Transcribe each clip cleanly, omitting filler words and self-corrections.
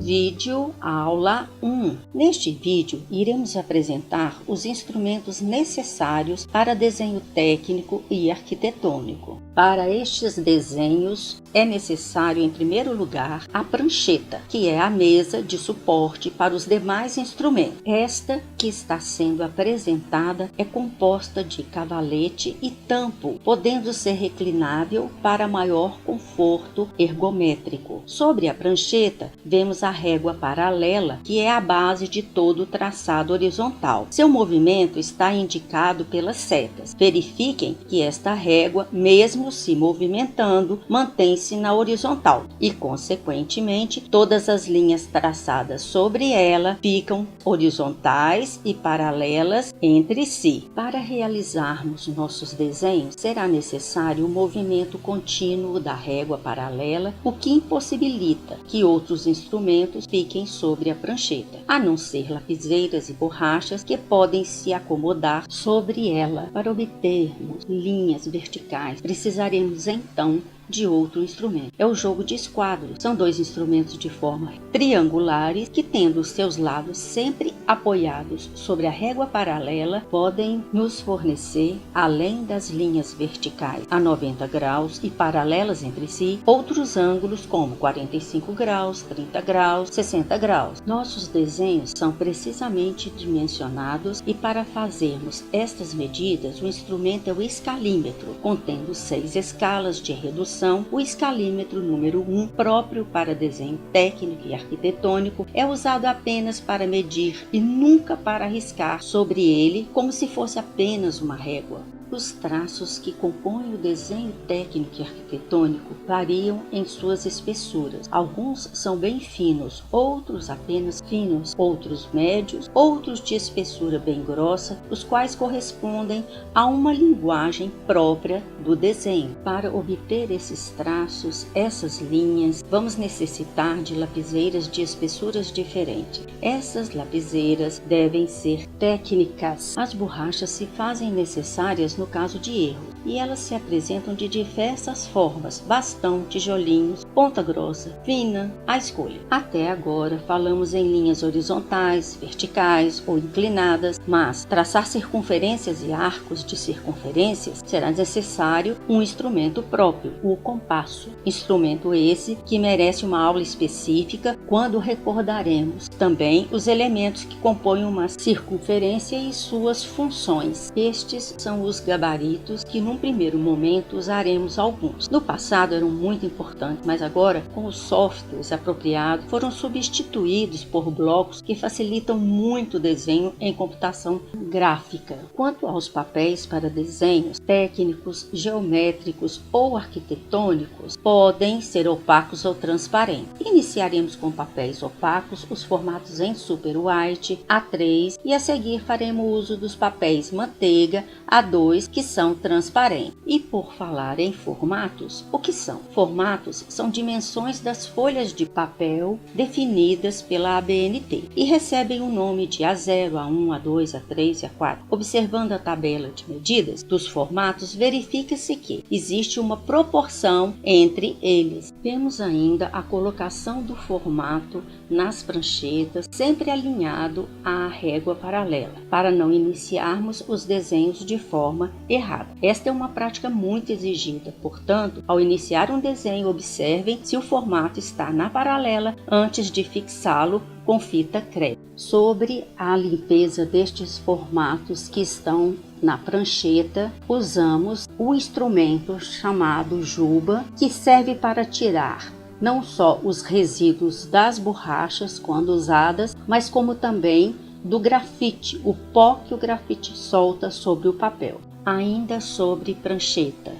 Vídeo aula 1. Neste vídeo, iremos apresentar os instrumentos necessários para desenho técnico e arquitetônico. Para estes desenhos, é necessário, em primeiro lugar, a prancheta, que é a mesa de suporte para os demais instrumentos. Esta que está sendo apresentada é composta de cavalete e tampo, podendo ser reclinável para maior conforto ergométrico. Sobre a prancheta, vemos a régua paralela, que é a base de todo o traçado horizontal. Seu movimento está indicado pelas setas. Verifiquem que esta régua, mesmo se movimentando, mantém-se na horizontal e, consequentemente, todas as linhas traçadas sobre ela ficam horizontais e paralelas entre si. Para realizarmos nossos desenhos, será necessário o movimento contínuo da régua paralela, o que impossibilita que outros instrumentos fiquem sobre a prancheta, a não ser lapiseiras e borrachas que podem se acomodar sobre ela. Para obtermos linhas verticais, precisaremos então de outro instrumento. É o jogo de esquadros. São dois instrumentos de forma triangulares que, tendo seus lados sempre apoiados sobre a régua paralela, podem nos fornecer, além das linhas verticais a 90 graus e paralelas entre si, outros ângulos como 45 graus, 30 graus, 60 graus. Nossos desenhos são precisamente dimensionados e, para fazermos estas medidas, o instrumento é o escalímetro, contendo 6 escalas de redução. O escalímetro número 1, próprio para desenho técnico e arquitetônico, é usado apenas para medir e nunca para riscar sobre ele como se fosse apenas uma régua. Os traços que compõem o desenho técnico e arquitetônico variam em suas espessuras. Alguns são bem finos, outros apenas finos, outros médios, outros de espessura bem grossa, os quais correspondem a uma linguagem própria do desenho. Para obter esses traços, essas linhas, vamos necessitar de lapiseiras de espessuras diferentes. Essas lapiseiras devem ser técnicas. As borrachas se fazem necessárias no caso de erro, e elas se apresentam de diversas formas: bastão, tijolinhos, ponta grossa, fina, à escolha. Até agora falamos em linhas horizontais, verticais ou inclinadas, mas traçar circunferências e arcos de circunferências será necessário um instrumento próprio, o compasso. Instrumento esse que merece uma aula específica, quando recordaremos também os elementos que compõem uma circunferência e suas funções. Estes são os gabaritos, que num primeiro momento usaremos alguns. No passado eram muito importantes, mas agora, com os softwares apropriados, foram substituídos por blocos que facilitam muito o desenho em computação gráfica. Quanto aos papéis para desenhos técnicos, geométricos ou arquitetônicos, podem ser opacos ou transparentes. Iniciaremos com papéis opacos, os formatos em super white, A3, e a seguir faremos uso dos papéis manteiga, A2, que são transparentes. E por falar em formatos, o que são? Formatos são dimensões das folhas de papel definidas pela ABNT e recebem o nome de A0, A1, A2, A3 e A4. Observando a tabela de medidas dos formatos, verifica-se que existe uma proporção entre eles. Vemos ainda a colocação do formato nas pranchetas, sempre alinhado à régua paralela, para não iniciarmos os desenhos de forma errada. Esta é uma prática muito exigida, portanto, ao iniciar um desenho, observem se o formato está na paralela antes de fixá-lo com fita crepe. Sobre a limpeza destes formatos que estão na prancheta, usamos o instrumento chamado juba, que serve para tirar não só os resíduos das borrachas quando usadas, mas como também do grafite, o pó que o grafite solta sobre o papel. Ainda sobre prancheta,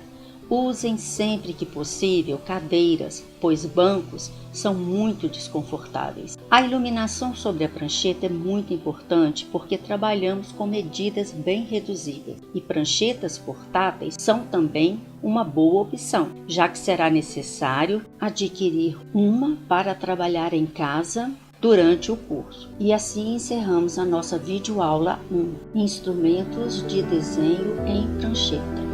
usem sempre que possível cadeiras, pois bancos são muito desconfortáveis. A iluminação sobre a prancheta é muito importante porque trabalhamos com medidas bem reduzidas, e pranchetas portáteis são também uma boa opção, já que será necessário adquirir uma para trabalhar em casa durante o curso. E assim encerramos a nossa videoaula 1, Instrumentos de Desenho em Prancheta.